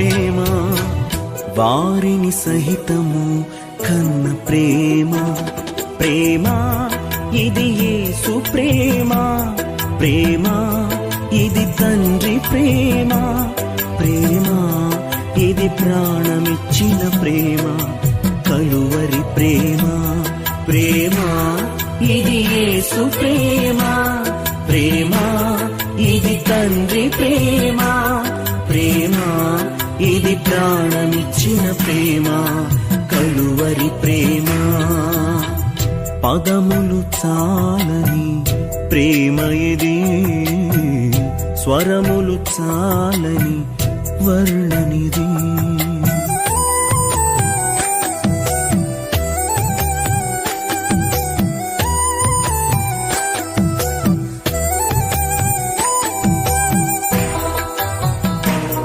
ప్రేమ, వారిని సహితము కన్న ప్రేమ. ప్రేమ ఇది యేసు ప్రేమ, ప్రేమ ఇది తండ్రి ప్రేమ, ప్రేమ ఇది ప్రాణమిచ్చిన ప్రేమ, కలువరి ప్రేమ. ప్రేమ ఇది యేసు ప్రేమ, ప్రేమ ఇది తండ్రి ప్రేమ, ప్రేమ ఇది ప్రాణమిచ్చిన ప్రేమ, కలువరి ప్రేమ. పదములు చాలని ప్రేమ ఇది, స్వరములు చాలని వర్ణనిది.